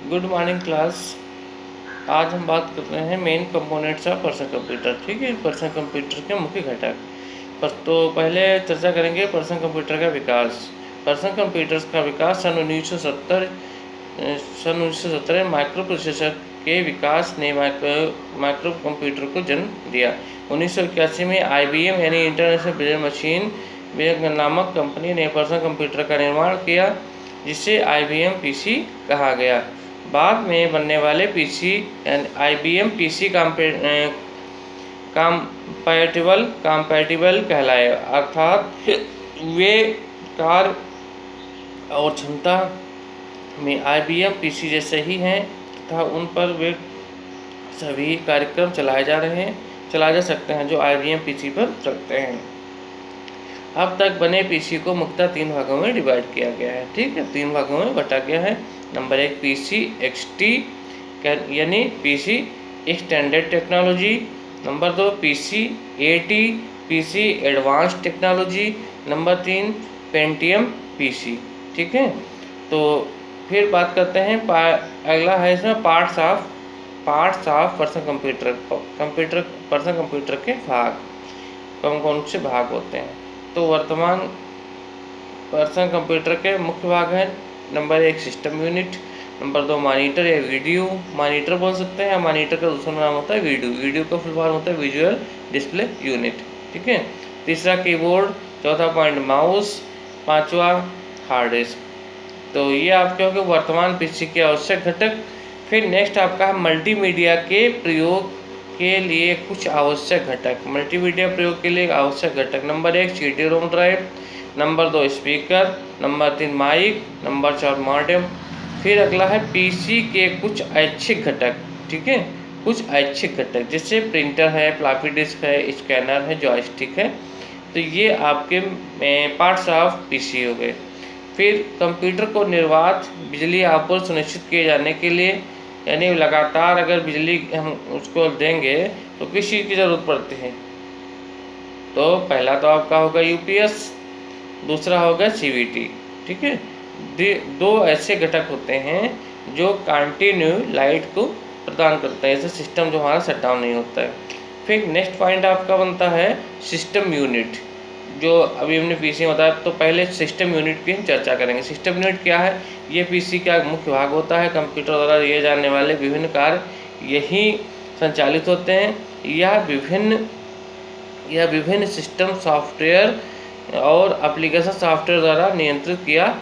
Good morning class. आज हम बात कर रहे हैं main components of personal computer. ठीक है, पर्सनल कंप्यूटर के मुख्य घटक पर। तो पहले चर्चा करेंगे पर्सनल कंप्यूटर का विकास। पर्सनल कंप्यूटर्स का विकास सन 1970 में माइक्रो प्रोसेसर के विकास ने माइक्रो कंप्यूटर को जन्म दिया। 1981 में IBM यानी इंटरनेशनल बिजनेस मशीन नामक कंपनी ने पर्सनल कंप्यूटर का निर्माण किया, जिसे IBM PC कहा गया। बाद में बनने वाले PC IBM PC कंपैटिबल कहलाए, अर्थात वे कार्य और क्षमता में IBM PC जैसे ही हैं तथा उन पर वे सभी कार्यक्रम चलाए जा सकते हैं जो IBM PC पर चलते हैं। अब तक बने PC को मुख्यतः 3 भागों में डिवाइड किया गया है। ठीक है, 3 भागों में बटा गया है। नंबर 1 PC XT यानी PC extended technology. Number 2 PC AT PC advanced technology. Number 3 Pentium PC। ठीक है, तो फिर बात करते हैं अगला है इसमें पार्ट्स ऑफ पर्सनल कंप्यूटर के भाग कौन कौन से भाग होते हैं। तो वर्तमान पर्सनल कंप्यूटर के मुख्य भाग हैं। Number 1 system unit. Number 2 monitor या वीडियो मॉनिटर बोल सकते हैं, या मॉनिटर का दूसरा नाम होता है वीडियो का फुल फॉर्म होता है विजुअल डिस्प्ले यूनिट। ठीक है, तीसरा कीबोर्ड। चौथा पॉइंट माउस। पांचवा हार्ड डिस्क। तो ये आपके हो गए वर्तमान PC के आवश्यक घटक। फिर नेक्स्ट आपका है मल्टीमीडिया के प्रयोग के लिए कुछ आवश्यक घटक। मल्टीमीडिया प्रयोग के लिए आवश्यक घटक। Number 1 CD-ROM drive. Number 2 speaker. Number 3 mic. Number 4 modem. फिर अगला है PC के कुछ ऐच्छिक घटक। ठीक है, कुछ ऐच्छिक घटक जैसे प्रिंटर है, फ्लॉपी डिस्क है, स्कैनर है, जॉयस्टिक है। तो ये आपके पार्ट्स ऑफ PC हो गए। फिर कंप्यूटर को निर्बाध बिजली आपूर्ति सुनिश्चित किए जाने के लिए, यानी लगातार अगर बिजली हम उसको देंगे तो किस चीज़ की ज़रूरत पड़ती है। तो पहला तो आपका होगा UPS, दूसरा होगा CVT। ठीक है, दो ऐसे घटक होते हैं जो कंटिन्यू लाइट को प्रदान करते हैं, ऐसे सिस्टम जो हमारा शट डाउन नहीं होता है। फिर नेक्स्ट पॉइंट आपका बनता है सिस्टम यूनिट, जो अभी हमने PC में बताया। तो पहले सिस्टम यूनिट की हम चर्चा करेंगे। सिस्टम यूनिट क्या है? ये PC का मुख्य भाग होता है। कंप्यूटर द्वारा दिए जाने वाले विभिन्न कार्य यही संचालित होते हैं। यह विभिन्न सिस्टम सॉफ्टवेयर और एप्लीकेशन सॉफ्टवेयर द्वारा नियंत्रित किया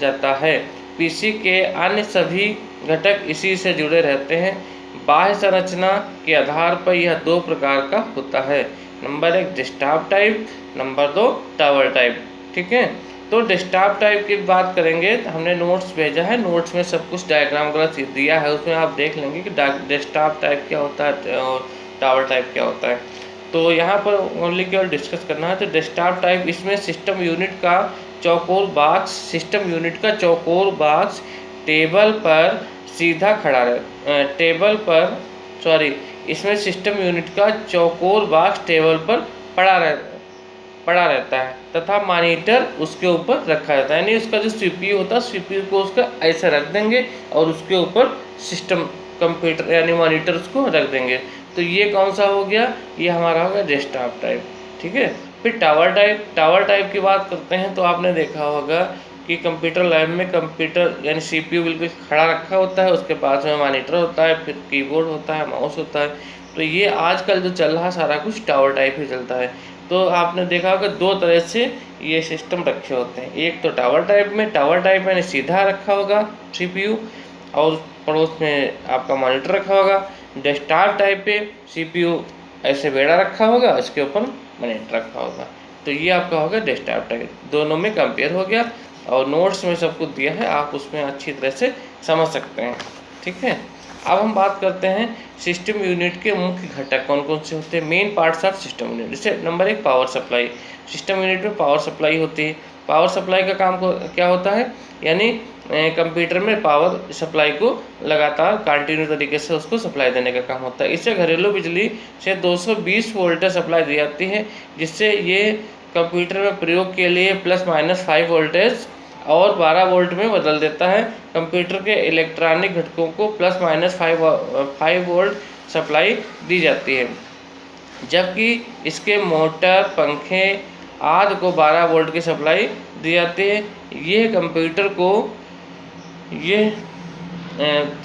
जाता है। PC के अन्य सभी घटक इसी से जुड़े रहते हैं। बाह्य संरचना के आधार पर यह 2 प्रकार का होता है। Number 1 desktop type. Number 2 tower type. ठीक है, तो डेस्कटॉप टाइप की बात करेंगे। हमने नोट्स भेजा है, नोट्स में सब कुछ डायग्राम वगैरह दिया है, उसमें आप देख लेंगे कि डेस्कटॉप टाइप क्या होता है और टावर टाइप क्या होता है। तो यहाँ पर ओनली केवल डिस्कस करना है। तो डेस्कटॉप टाइप, इसमें सिस्टम यूनिट का चौकोर बॉक्स टेबल पर सीधा खड़ा इसमें सिस्टम यूनिट का चौकोर बॉक्स टेबल पर पड़ा रहता है तथा मॉनिटर उसके ऊपर रखा जाता है। यानी उसका जो CPU होता है, CPU को उसका ऐसे रख देंगे और उसके ऊपर सिस्टम कंप्यूटर यानी मॉनिटर उसको रख देंगे। तो ये कौन सा हो गया? ये हमारा होगा डेस्कटॉप टाइप। ठीक है, फिर टावर टाइप की बात करते हैं। तो आपने देखा होगा कि कंप्यूटर लैब में कंप्यूटर यानी CPU बिल्कुल खड़ा रखा होता है, उसके पास में मॉनिटर होता है, फिर कीबोर्ड होता है, माउस होता है। तो ये आजकल जो चल रहा सारा कुछ टावर टाइप ही चलता है। तो आपने देखा होगा 2 तरह से ये सिस्टम रखे होते हैं। एक तो टावर टाइप में सीधा रखा होगा CPU और पड़ोस में आपका मॉनिटर रखा होगा। डेस्कटॉप टाइप पे CPU ऐसे बेड़ा रखा होगा, इसके ऊपर मॉनिटर रखा होगा। तो ये आपका होगा डेस्कटॉप टाइप। दोनों में कंपेयर हो गया और नोट्स में सब कुछ दिया है, आप उसमें अच्छी तरह से समझ सकते हैं। ठीक है, अब हम बात करते हैं सिस्टम यूनिट के मुख्य घटक कौन कौन से होते हैं। Main parts of system unit. जैसे number 1 power supply. System unit में पावर सप्लाई होती है। पावर सप्लाई का काम क्या होता है? यानी कंप्यूटर में पावर सप्लाई को लगातार कंटिन्यू तरीके से उसको सप्लाई देने का काम होता है। इससे घरेलू बिजली से 220 वोल्टेज सप्लाई दी जाती है, जिससे ये कंप्यूटर में प्रयोग के लिए ±5 वोल्टेज और 12 वोल्ट में बदल देता है। कंप्यूटर के इलेक्ट्रॉनिक घटकों को +-5 वोल्ट सप्लाई दी जाती है, जबकि इसके मोटर, पंखे आदि को 12 वोल्ट की सप्लाई दी जाती है। ये कंप्यूटर को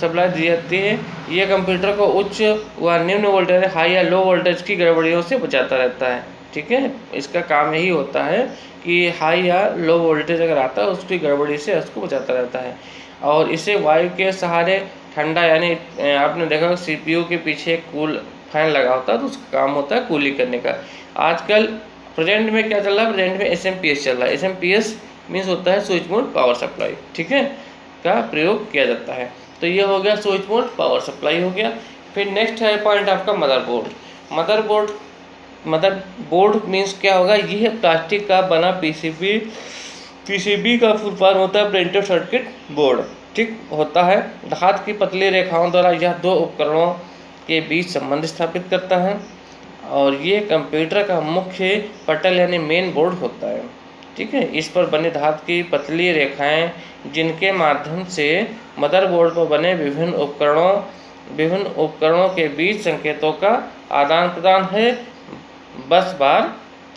सप्लाई दी जाती है। ये कंप्यूटर को उच्च व निम्न वोल्टेज, हाई या लो वोल्टेज की गड़बड़ियों से बचाता रहता है। ठीक है, इसका काम यही होता है कि हाई या लो वोल्टेज अगर आता है उसकी गड़बड़ी से उसको बचाता रहता है। और इसे वायु के सहारे ठंडा, यानी आपने देखा CPU के पीछे एक कूल फैन लगा होता है, तो उसका काम होता है कूलिंग करने का। आजकल प्रेजेंट में क्या चल रहा है? प्रेजेंट में SMPS चल रहा है। SMPS मीन्स होता है स्विच मोड पावर सप्लाई, ठीक है, का प्रयोग किया जाता है। तो ये हो गया स्विच मोड पावर सप्लाई हो गया। फिर नेक्स्ट है पॉइंट आपका मदरबोर्ड। मदरबोर्ड मीन्स क्या होगा? यह प्लास्टिक का बना पीसीबी का फुल फॉर्म होता है प्रिंटेड सर्किट बोर्ड। ठीक होता है। धातु की पतली रेखाओं द्वारा यह दो उपकरणों के बीच संबंध स्थापित करता है, और ये कंप्यूटर का मुख्य पटल यानी मेन बोर्ड होता है। ठीक है, इस पर बनी धातु की पतली रेखाएं, जिनके माध्यम से मदरबोर्ड पर बने विभिन्न उपकरणों के बीच संकेतों का आदान प्रदान है, बस बार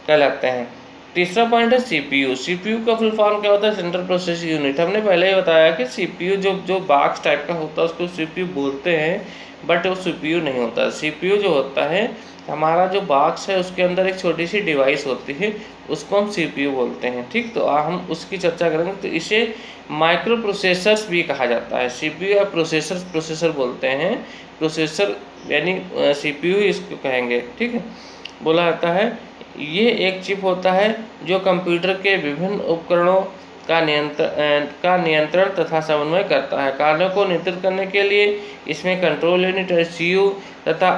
कहलाते हैं। तीसरा पॉइंट है CPU का फुल फॉर्म क्या होता है? Central processing unit. हमने पहले ही बताया कि CPU जो बॉक्स टाइप का होता है उसको CPU बोलते हैं, बट वो CPU नहीं होता। CPU जो होता है, हमारा जो बॉक्स है उसके अंदर एक छोटी सी डिवाइस होती है, उसको हम CPU बोलते हैं। ठीक, तो हम उसकी चर्चा करेंगे। तो इसे माइक्रो प्रोसेसर्स भी कहा जाता है। CPU या प्रोसेसर बोलते हैं। प्रोसेसर यानी CPU ही इसको कहेंगे। ठीक है, बोला जाता है। ये एक चिप होता है जो कंप्यूटर के विभिन्न उपकरणों का नियंत्रण तथा समन्वय करता है। कार्यों को नियंत्रित करने के लिए इसमें कंट्रोल यूनिट CU तथा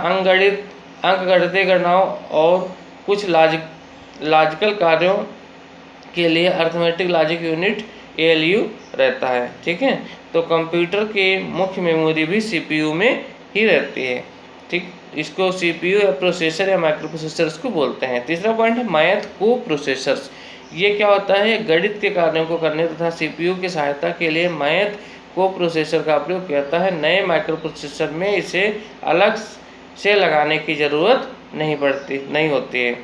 अंकगणितीय गणनाओं और कुछ लॉजिकल कार्यों के लिए अर्थमेटिक लॉजिक यूनिट ALU रहता है। ठीक है, तो कंप्यूटर की मुख्य मेमोरी भी CPU में ही रहती है। ठीक, इसको CPU या प्रोसेसर या माइक्रो प्रोसेसर्स को बोलते हैं। तीसरा पॉइंट है मैथ को प्रोसेसर्स। ये क्या होता है? गणित के कार्यों को करने तथा CPU की सहायता के लिए मैथ को प्रोसेसर का प्रयोग किया जाता है। नए माइक्रो प्रोसेसर में इसे अलग से लगाने की ज़रूरत नहीं होती है।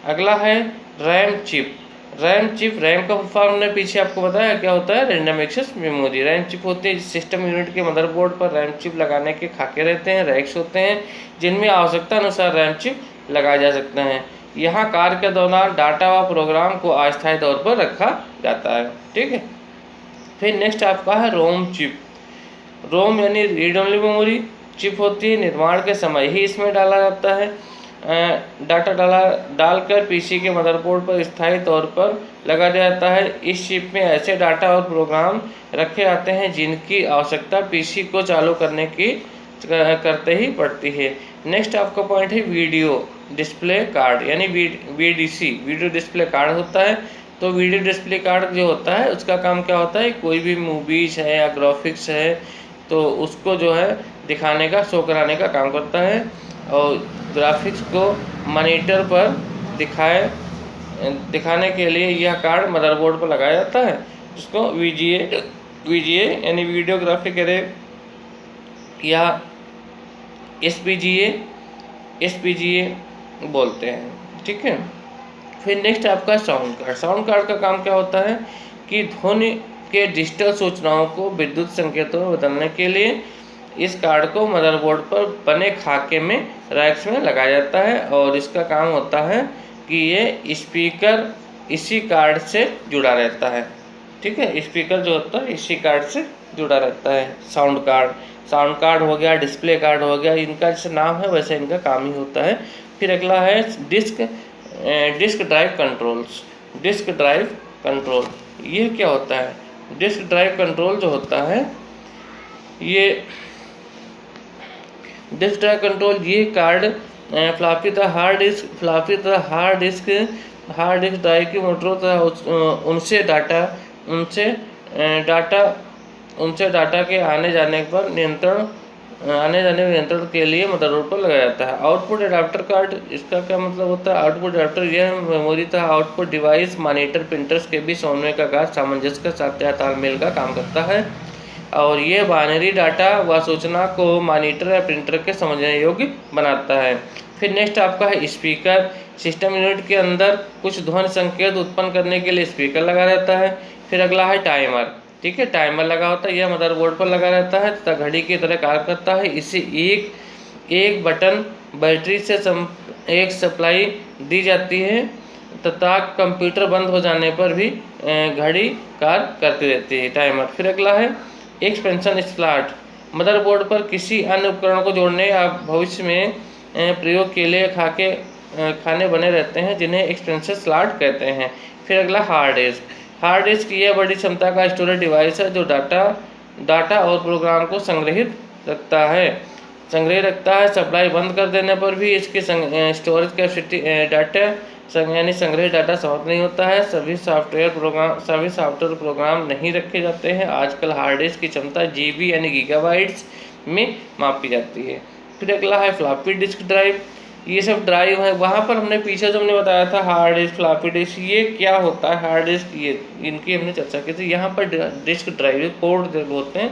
अगला है रैम चिप। रैम का फॉर्म हमने पीछे आपको बताया क्या होता है? Random access memory. RAM chip होती है सिस्टम यूनिट के मदरबोर्ड पर रैम चिप लगाने के खाके रहते हैं, रैक्स होते हैं, जिनमें आवश्यकता अनुसार रैम चिप लगाए जा सकते हैं। यहाँ कार्य के दौरान डाटा व प्रोग्राम को अस्थायी तौर पर रखा जाता है। ठीक है, फिर नेक्स्ट आपका है रोम चिप। रोम यानी रीड ओनली मेमोरी चिप होती है। निर्माण के समय ही इसमें डाला जाता है। डाटा डालकर PC के मदरबोर्ड पर स्थायी तौर पर लगा दिया जाता है। इस चिप में ऐसे डाटा और प्रोग्राम रखे जाते हैं जिनकी आवश्यकता PC को चालू करते ही पड़ती है। नेक्स्ट आपका पॉइंट है वीडियो डिस्प्ले कार्ड यानी VDC, वीडियो डिस्प्ले कार्ड होता है। तो वीडियो डिस्प्ले कार्ड जो होता है उसका काम क्या होता है? कोई भी मूवीज है या ग्राफिक्स है तो उसको जो है दिखाने का, शो कराने का काम करता है, और ग्राफिक्स को मॉनिटर पर दिखाने के लिए यह कार्ड मदरबोर्ड पर लगाया जाता है, जिसको VGA यानी वीडियो ग्राफिक एरे या SPGA बोलते हैं। ठीक है, फिर नेक्स्ट आपका साउंड कार्ड का काम क्या होता है कि ध्वनि के डिजिटल सूचनाओं को विद्युत संकेतों में बदलने के लिए इस कार्ड को मदरबोर्ड पर बने खाके में रैक्स में लगाया जाता है, और इसका काम होता है कि ये स्पीकर इसी कार्ड से जुड़ा रहता है। ठीक है, स्पीकर जो होता है इसी कार्ड से जुड़ा रहता है। साउंड कार्ड हो गया, डिस्प्ले कार्ड हो गया, इनका जैसे नाम है वैसे इनका काम ही होता है। फिर अगला है डिस्क ड्राइव कंट्रोल। ये क्या होता है? डिस्क ड्राइव कंट्रोल जो होता है, ये डिस्क ड्राइव कंट्रोल ये कार्ड फ्लॉपी तथा हार्ड डिस्क ड्राइव की मोटरों तथा उनसे डाटा के आने जाने पर नियंत्रण आने जाने नियंत्रण के लिए मदरबोर्ड पर लगाया जाता है। आउटपुट एडाप्टर कार्ड, इसका क्या मतलब होता है? आउटपुट एडाप्टर यह मेमोरी तथा आउटपुट डिवाइस मॉनिटर प्रिंटर्स के बीच समन्वय का कार्य सामंजस्य के साथ या तालमेल का काम करता है और ये बाइनरी डाटा व सूचना को मॉनिटर या प्रिंटर के समझने योग्य बनाता है। फिर नेक्स्ट आपका है स्पीकर। सिस्टम यूनिट के अंदर कुछ ध्वनि संकेत उत्पन्न करने के लिए स्पीकर लगा रहता है। फिर अगला है टाइमर। ठीक है, टाइमर लगा होता है, यह मदरबोर्ड पर लगा रहता है तथा घड़ी की तरह कार्य करता है। इसे एक बटन बैटरी से एक सप्लाई दी जाती है तथा कंप्यूटर बंद हो जाने पर भी घड़ी कार्य करती रहती है, टाइमर। फिर अगला है एक्सपेंशन स्लॉट। मदरबोर्ड पर किसी अन्य उपकरण को जोड़ने या भविष्य में प्रयोग के लिए खाने बने रहते हैं जिन्हें एक्सपेंशन स्लॉट कहते हैं। फिर अगला हार्ड डिस्क। हार्ड डिस्क यह बड़ी क्षमता का स्टोरेज डिवाइस है जो डाटा और प्रोग्राम को संग्रह रखता है। सप्लाई बंद कर देने पर भी इसकी स्टोरेज कैपेसिटी यानी संग्रहित डाटा समाप्त नहीं होता है। सभी सॉफ्टवेयर प्रोग्राम नहीं रखे जाते हैं। आजकल हार्ड डिस्क की क्षमता GB यानी गीगाबाइट्स में मापी जाती है। फिर अगला है फ्लॉपी डिस्क ड्राइव। ये सब ड्राइव है, वहाँ पर हमने पीछे जो हमने बताया था हार्ड डिस्क, फ्लॉपी डिस्क, ये क्या होता है? हार्ड डिस्क, ये इनकी हमने चर्चा की थी। यहाँ पर डिस्क ड्राइव कोड बोलते हैं,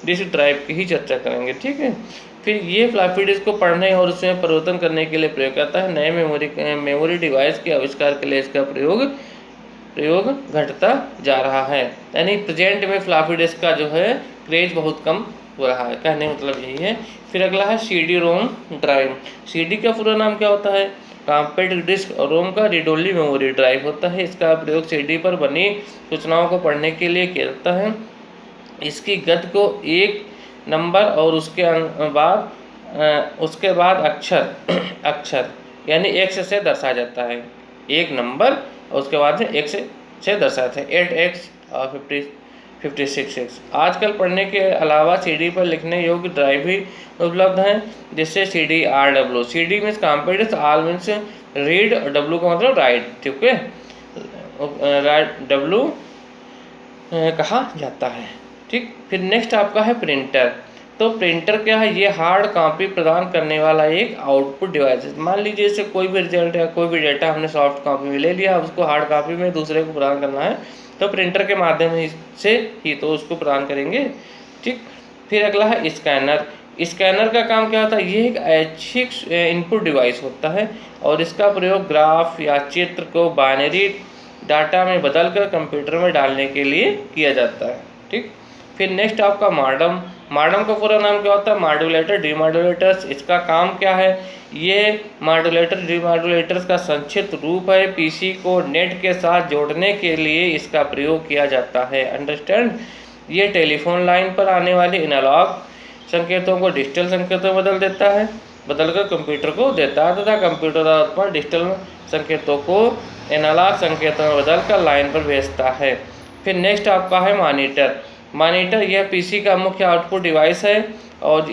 डिस्क ड्राइव की ही चर्चा करेंगे। ठीक है, फिर ये फ्लॉपी डिस्क को पढ़ने और उसमें परिवर्तन करने के लिए प्रयोग करता है। नए मेमोरी डिवाइस के आविष्कार के लिए इसका प्रयोग घटता जा रहा है। यानी प्रेजेंट में फ्लॉपी डिस्क का जो है क्रेज बहुत कम हो रहा है, कहने मतलब यही है। फिर अगला है CD रोम ड्राइव। CD का पूरा नाम क्या होता है? कॉम्पैक्ट डिस्क, और रोम का रीड ओनली मेमोरी ड्राइव होता है। इसका प्रयोग CD पर बनी सूचनाओं को पढ़ने के लिए किया जाता है। इसकी गति को एक नंबर और उसके बाद अक्षर यानी X से दर्शाया जाता है। एक नंबर और उसके बाद में X से दर्शाते हैं, 8X और 56X। आजकल पढ़ने के अलावा CD पर लिखने योग्य ड्राइव भी उपलब्ध हैं, जिससे CD-RW। CD means compact, R means read, W का मतलब राइट। ठीक है, W कहा जाता है। ठीक, फिर नेक्स्ट आपका है प्रिंटर। तो प्रिंटर क्या है? ये हार्ड कॉपी प्रदान करने वाला एक आउटपुट डिवाइस है। मान लीजिए जैसे कोई भी रिजल्ट या कोई भी डेटा हमने सॉफ्ट कॉपी में ले लिया, उसको हार्ड कॉपी में दूसरे को प्रदान करना है तो प्रिंटर के माध्यम से ही तो उसको प्रदान करेंगे। ठीक, फिर अगला है स्कैनर। स्कैनर का काम क्या होता है? ये एक ऐच्छिक इनपुट डिवाइस होता है और इसका प्रयोग ग्राफ या चित्र को बाइनरी डाटा में बदलकर कंप्यूटर में डालने के लिए किया जाता है। ठीक, फिर नेक्स्ट आपका मॉडम। मॉडम का पूरा नाम क्या होता है? मॉड्यूलेटर डीमॉड्यूलेटर्स। इसका काम क्या है? ये मॉड्यूलेटर डीमॉड्यूलेटर्स का संक्षिप्त रूप है। पीसी को नेट के साथ जोड़ने के लिए इसका प्रयोग किया जाता है। अंडरस्टैंड? ये टेलीफोन लाइन पर आने वाले एनालॉग संकेतों को डिजिटल संकेतों में बदलकर कंप्यूटर को देता है तथा कंप्यूटर उत्पन्न डिजिटल संकेतों को एनालॉग संकेतों में बदलकर लाइन पर भेजता है। फिर नेक्स्ट आपका है मॉनिटर। मॉनिटर यह पीसी का मुख्य आउटपुट डिवाइस है और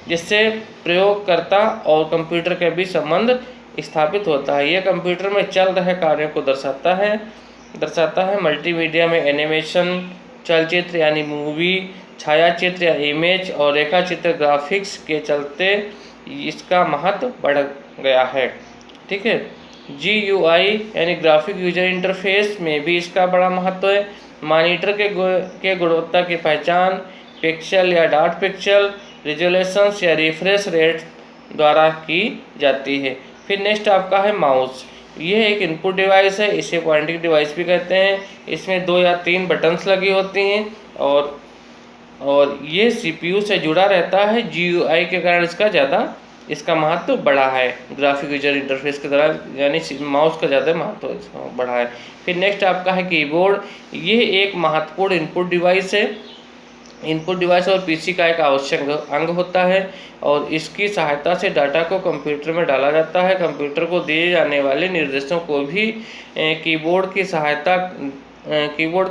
जिससे प्रयोगकर्ता और कंप्यूटर के बीच संबंध स्थापित होता है। यह कंप्यूटर में चल रहे कार्यों को दर्शाता है। मल्टीमीडिया में एनिमेशन, चलचित्र यानी मूवी, छायाचित्र या इमेज और रेखाचित्र ग्राफिक्स के चलते इसका महत्व बढ़ गया है। ठीक है, GUI यानी ग्राफिक यूजर इंटरफेस में भी इसका बड़ा महत्व है। मॉनिटर के गुणवत्ता की पहचान पिक्सल या डॉट पिक्सल रिजोल्यूशंस या रिफ्रेश रेट द्वारा की जाती है। फिर नेक्स्ट आपका है माउस। यह एक इनपुट डिवाइस है, इसे पॉइंटिंग डिवाइस भी कहते हैं। इसमें 2 या 3 बटन्स लगी होती हैं और ये CPU से जुड़ा रहता है। GUI के कारण इसका महत्व बढ़ा है। ग्राफिक यूजर इंटरफेस की तरह यानी माउस का ज़्यादा महत्व बढ़ा है। फिर नेक्स्ट आपका है कीबोर्ड। ये एक महत्वपूर्ण इनपुट डिवाइस और पीसी का एक आवश्यक अंग होता है और इसकी सहायता से डाटा को कंप्यूटर में डाला जाता है। कंप्यूटर को दिए जाने वाले निर्देशों को भी कीबोर्ड की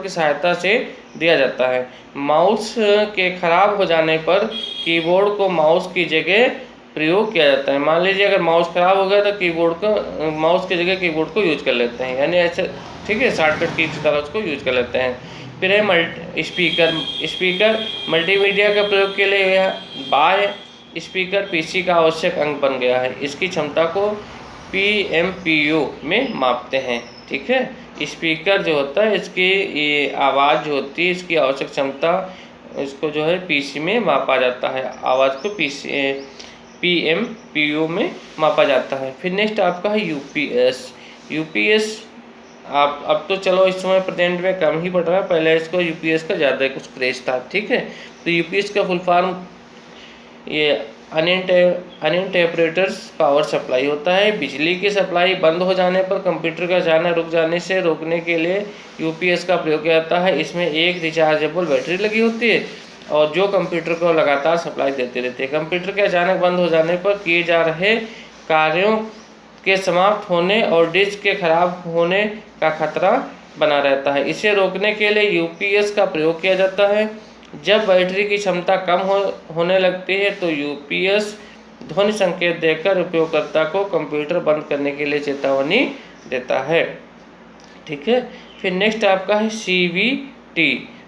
सहायता से दिया जाता है। माउस के खराब हो जाने पर कीबोर्ड को माउस की जगह प्रयोग किया जाता है। मान लीजिए अगर माउस खराब हो गया तो माउस की जगह कीबोर्ड को यूज कर लेते हैं, यानी ऐसे। ठीक है, शॉर्टकट की तरह उसको यूज कर लेते हैं। फिर है स्पीकर। स्पीकर मल्टीमीडिया के प्रयोग के लिए यह बाह्य स्पीकर पीसी का आवश्यक अंग बन गया है। इसकी क्षमता को PMPU में मापते हैं। ठीक है, स्पीकर जो होता है इसकी ये आवाज़ जो होती है इसकी आवश्यक क्षमता इसको जो है पीसी में मापा जाता है। आवाज़ को PMPU में मापा जाता है। फिर नेक्स्ट आपका है यूपीएस। आप अब तो चलो इस समय प्रेजेंट में कम ही पड़ रहा है, पहले इसको यूपीएस का ज़्यादा कुछ क्रेज था। ठीक है, तो यूपीएस का फुल फॉर्म ये अनइंटरप्रेटर्स पावर सप्लाई होता है। बिजली की सप्लाई बंद हो जाने पर कंप्यूटर का जाना रुक जाने से रोकने के लिए यूपीएस का प्रयोग किया जाता है। इसमें एक रिचार्जेबल बैटरी लगी होती है और जो कंप्यूटर को लगातार सप्लाई देती रहती है। कंप्यूटर के अचानक बंद हो जाने पर किए जा रहे कार्यों के समाप्त होने और डिस्क के खराब होने का खतरा बना रहता है। इसे रोकने के लिए यूपीएस का प्रयोग किया जाता है। जब बैटरी की क्षमता कम होने लगती है तो यूपीएस ध्वनि संकेत देकर उपयोगकर्ता को कंप्यूटर बंद करने के लिए चेतावनी देता है। ठीक है, फिर नेक्स्ट आपका है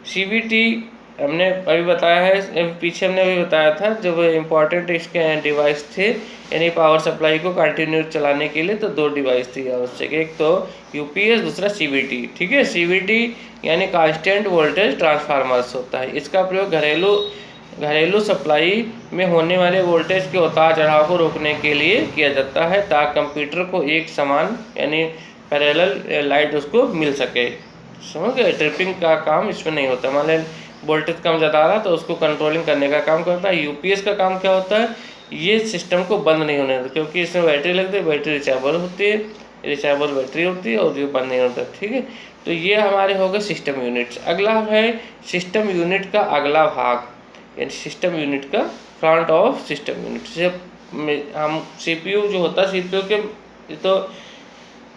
सीवीटी। हमने अभी बताया है, पीछे हमने अभी बताया था जब इम्पोर्टेंट इसके डिवाइस थे, यानी पावर सप्लाई को कंटिन्यू चलाने के लिए तो दो डिवाइस थी आवश्यक, एक तो यूपीएस, दूसरा सीवीटी। ठीक है, सीवीटी यानी कांस्टेंट वोल्टेज ट्रांसफार्मर्स होता है। इसका प्रयोग घरेलू सप्लाई में होने वाले वोल्टेज के उतार चढ़ाव को रोकने के लिए किया जाता है ताकि कंप्यूटर को एक समान यानी पैरेलल लाइट उसको मिल सके। समझ गए, ट्रिपिंग का काम इसमें नहीं होता। मान लें वोल्टेज कम ज़्यादा आ रहा तो उसको कंट्रोलिंग करने का काम करता है। यूपीएस का काम क्या होता है, ये सिस्टम को बंद नहीं होने देता, क्योंकि इसमें बैटरी लगती है, बैटरी रिचार्जेबल होती है, रिचार्जेबल बैटरी होती है और ये बंद नहीं होता। ठीक है, तो ये हमारे हो गए सिस्टम यूनिट्स। अगला है सिस्टम यूनिट का अगला भाग, यानी सिस्टम यूनिट का फ्रंट ऑफ सिस्टम यूनिट। हम सीपीयू जो होता है, सीपीयू के तो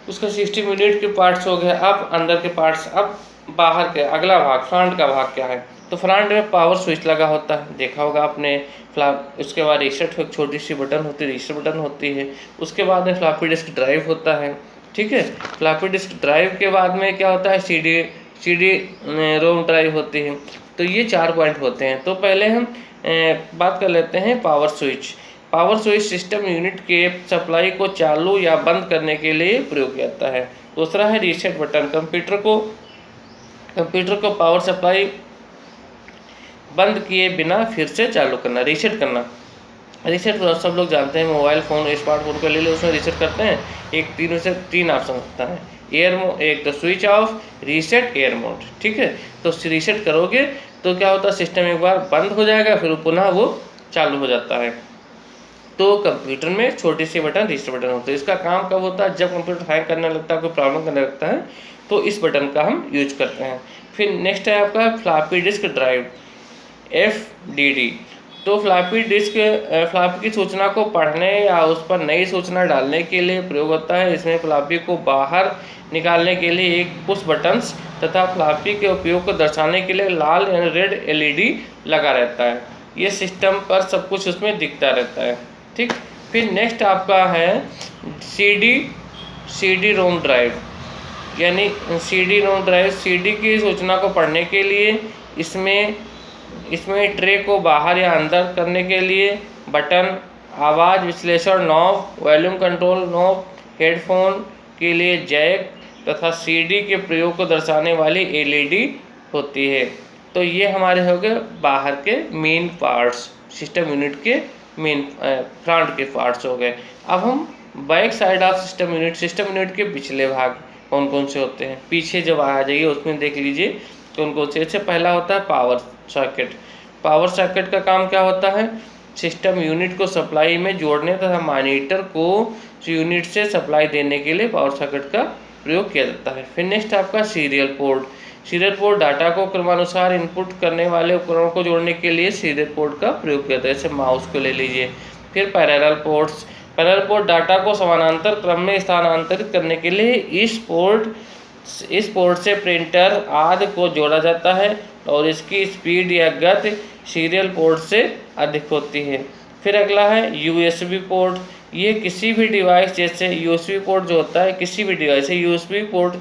उसका सिस्टम यूनिट के पार्ट्स हो गए। अब अंदर के पार्ट्स, अब बाहर के अगला भाग, फ्रंट का भाग क्या है, तो फ्रंट में पावर स्विच लगा होता है, देखा होगा आपने। उसके बाद रीसेट एक छोटी सी बटन होती है, रीसेट बटन होती है। उसके बाद में फ्लॉपी डिस्क ड्राइव होता है। ठीक है, फ्लॉपी डिस्क ड्राइव के बाद में क्या होता है, सीडी रोम ड्राइव होती है। तो ये 4 पॉइंट होते हैं। तो पहले हम बात कर लेते हैं power switch. Power switch system unit के सप्लाई को चालू या बंद करने के लिए प्रयोग किया जाता है। दूसरा है रीसेट बटन, कंप्यूटर को पावर सप्लाई बंद किए बिना फिर से चालू करना, रीसेट करना। रीसेट सब लोग जानते हैं, मोबाइल फ़ोन स्मार्टफोन को ले लो, उसमें रीसेट करते हैं। एक तीन ऑप्शन होता है, एयर मोड, एक तो switch off, reset, air mode. ठीक है, तो रीसेट करोगे तो क्या होता है, सिस्टम एक बार बंद हो जाएगा फिर पुनः वो चालू हो जाता है। तो कंप्यूटर में छोटी सी बटन रीसेट बटन होता है। इसका काम कब होता है, जब कंप्यूटर हैंग करने लगता है, कोई प्रॉब्लम करने लगता है, तो इस बटन का हम यूज करते हैं। फिर नेक्स्ट है आपका फ्लॉपी डिस्क ड्राइव, FDD। तो फ्लॉपी की सूचना को पढ़ने या उस पर नई सूचना डालने के लिए प्रयोग होता है। इसमें फ्लॉपी को बाहर निकालने के लिए एक पुश बटन्स तथा फ्लॉपी के उपयोग को दर्शाने के लिए लाल यानी रेड LED लगा रहता है। ये सिस्टम पर सब कुछ उसमें दिखता रहता है। ठीक, फिर नेक्स्ट आपका है CD रोम ड्राइव, यानी CD रोम ड्राइव। CD की सूचना को पढ़ने के लिए इसमें ट्रे को बाहर या अंदर करने के लिए बटन, आवाज़ विश्लेषण knob, volume control knob, headphone के लिए जैक तथा CD के प्रयोग को दर्शाने वाली LED होती है। तो ये हमारे हो गए बाहर के मेन पार्ट्स, सिस्टम यूनिट के मेन फ्रंट के पार्ट्स हो गए। अब हम back side of system unit के पिछले भाग कौन कौन से होते हैं, पीछे जब आ जाइए उसमें देख लीजिए कौन कौन से। इससे पहला होता है पावर सर्किट। पावर सर्किट का काम क्या होता है, सिस्टम यूनिट को सप्लाई में जोड़ने तथा मॉनिटर को यूनिट से सप्लाई देने के लिए पावर सर्किट का प्रयोग किया जाता है। फिर नेक्स्ट आपका सीरियल पोर्ट डाटा को क्रमानुसार इनपुट करने वाले उपकरणों को जोड़ने के लिए सीरियल पोर्ट का प्रयोग किया जाता है। जैसे माउस को ले लीजिए। फिर पैरेलल पोर्ट डाटा को समानांतर क्रम में स्थानांतरित करने के लिए इस पोर्ट से प्रिंटर आदि को जोड़ा जाता है और इसकी स्पीड या गति सीरियल पोर्ट से अधिक होती है। फिर अगला है USB पोर्ट। ये किसी भी डिवाइस, जैसे USB पोर्ट जो होता है किसी भी डिवाइस से USB पोर्ट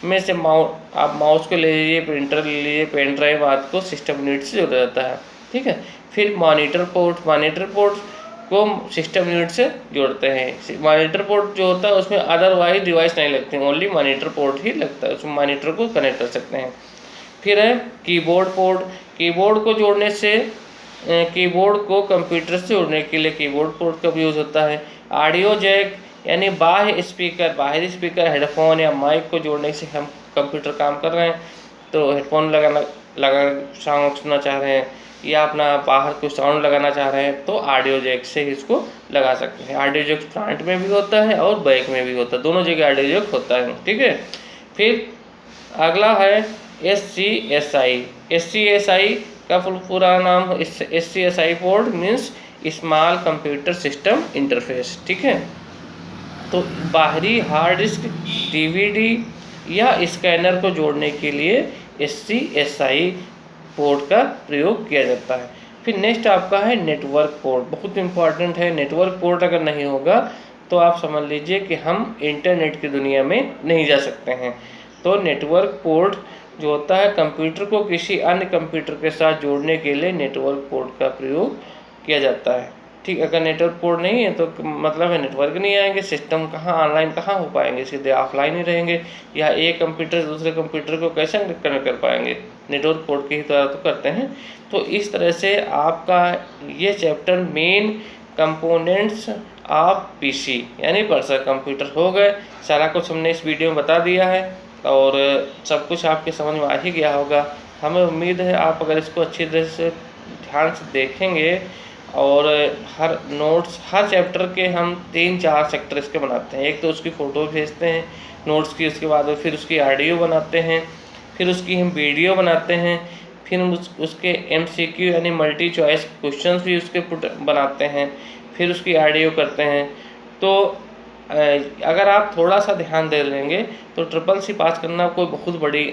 में से आप माउस को ले लीजिए, प्रिंटर ले लीजिए, पेन ड्राइव आदि को सिस्टम यूनिट से जुड़ा रहता है। ठीक है, फिर मॉनिटर पोर्ट को सिस्टम यूनिट से जोड़ते हैं। मॉनिटर पोर्ट जो होता है उसमें अदरवाइज डिवाइस नहीं लगते हैं, ओनली मॉनिटर पोर्ट ही लगता है, उसमें मॉनिटर को कनेक्ट कर सकते हैं। फिर है कीबोर्ड को जोड़ने से कीबोर्ड को कंप्यूटर से जोड़ने के लिए कीबोर्ड पोर्ट का भी यूज़ होता है। ऑडियो जैक यानी बाहरी स्पीकर हेडफोन या माइक को जोड़ने से हम कंप्यूटर काम कर रहे हैं तो हेडफोन लगा सॉन्ग सुनना चाह रहे हैं या अपना बाहर कोई साउंड लगाना चाह रहे हैं तो ऑडियो जैक से इसको लगा सकते हैं। ऑडियो जैक फ्रंट में भी होता है और बैक में भी होता है, दोनों जगह ऑडियो जैक होता है। ठीक है, फिर अगला है SCSI का पूरा नाम SCSI port means small computer system interface. ठीक है, तो बाहरी हार्ड डिस्क, DVD या स्कैनर को जोड़ने के लिए SCSI पोर्ट का प्रयोग किया जाता है। फिर नेक्स्ट आपका है नेटवर्क पोर्ट, बहुत इंपॉर्टेंट है। नेटवर्क पोर्ट अगर नहीं होगा तो आप समझ लीजिए कि हम इंटरनेट की दुनिया में नहीं जा सकते हैं। तो नेटवर्क पोर्ट जो होता है कंप्यूटर को किसी अन्य कंप्यूटर के साथ जोड़ने के लिए नेटवर्क पोर्ट का प्रयोग किया जाता है। ठीक, अगर नेटवर्क पोर्ट नहीं है तो मतलब है नेटवर्क नहीं आएंगे, सिस्टम कहाँ ऑनलाइन कहाँ हो पाएंगे, सीधे ऑफलाइन ही रहेंगे। या एक कंप्यूटर से दूसरे कंप्यूटर को कैसे कनेक्ट कर पाएंगे, नेटवर्क पोर्ट के ही द्वारा तो करते हैं। तो इस तरह से आपका ये chapter main components of PC यानी पर्सनल कंप्यूटर हो गए। सारा कुछ हमने इस वीडियो में बता दिया है और सब कुछ आपके समझ में आ ही गया होगा। हमें उम्मीद है आप अगर इसको अच्छी तरह से ध्यान से देखेंगे और हर नोट्स हर चैप्टर के हम 3-4 सेक्टर इसके बनाते हैं। एक तो उसकी फ़ोटो भेजते हैं नोट्स की, उसके बाद फिर उसकी ऑडियो बनाते हैं, फिर उसकी हम वीडियो बनाते हैं, फिर हम उसके MCQ यानी मल्टी चॉइस क्वेश्चंस भी उसके बनाते हैं, फिर उसकी ऑडियो करते हैं। तो अगर आप थोड़ा सा ध्यान दे लेंगे तो SSC पास करना कोई बहुत बड़ी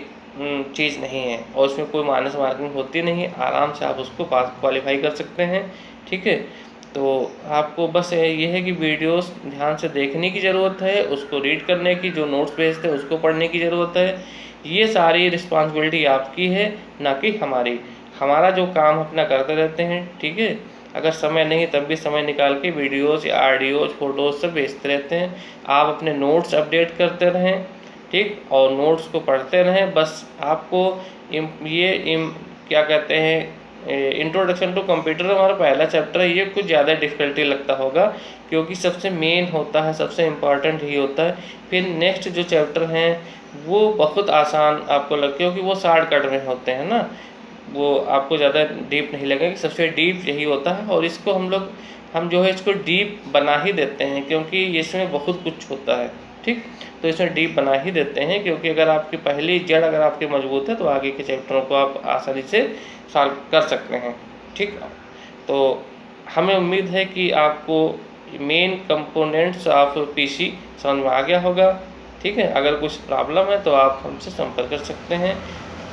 चीज़ नहीं है और उसमें कोई माइनस मार्किंग होती नहीं है, आराम से आप उसको पास क्वालिफाई कर सकते हैं। ठीक है, तो आपको बस ये है कि वीडियोस ध्यान से देखने की ज़रूरत है, उसको रीड करने की, जो नोट्स भेजते हैं उसको पढ़ने की ज़रूरत है। ये सारी रिस्पॉन्सिबिलिटी आपकी है, ना कि हमारी। हमारा जो काम अपना करते रहते हैं। ठीक है, अगर समय नहीं तब भी समय निकाल के वीडियोस या ऑडियोज फोटोज सब भेजते रहते हैं। आप अपने नोट्स अपडेट करते रहें, ठीक, और नोट्स को पढ़ते रहें। बस आपको क्या कहते हैं इंट्रोडक्शन टू कंप्यूटर हमारा पहला चैप्टर है, ये कुछ ज़्यादा डिफ़िकल्टी लगता होगा क्योंकि सबसे मेन होता है, सबसे इम्पॉर्टेंट ही होता है। फिर नेक्स्ट जो चैप्टर हैं वो बहुत आसान आपको लगता है क्योंकि वो शॉर्टकट में होते हैं ना, वो आपको ज़्यादा डीप नहीं लगेगा। सबसे डीप यही होता है और इसको हम जो है इसको डीप बना ही देते हैं क्योंकि इसमें बहुत कुछ होता है। ठीक, तो इसमें डीप बना ही देते हैं क्योंकि अगर आपकी पहली जड़ अगर आपकी मजबूत है तो आगे के चैप्टरों को आप आसानी से सॉल्व कर सकते हैं। ठीक, तो हमें उम्मीद है कि आपको मेन कंपोनेंट्स ऑफ PC समझ में आ गया होगा। ठीक है, अगर कुछ प्रॉब्लम है तो आप हमसे संपर्क कर सकते हैं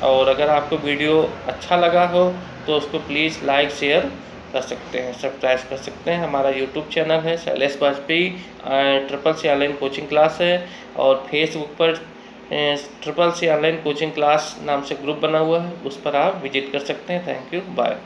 और अगर आपको वीडियो अच्छा लगा हो तो उसको प्लीज़ लाइक शेयर कर सकते हैं, सब्सक्राइब कर सकते हैं। हमारा YouTube चैनल है Shailesh Vajpayee SSC online coaching class है और फेसबुक पर SSC ऑनलाइन कोचिंग क्लास नाम से ग्रुप बना हुआ है, उस पर आप विजिट कर सकते हैं। Thank you, bye.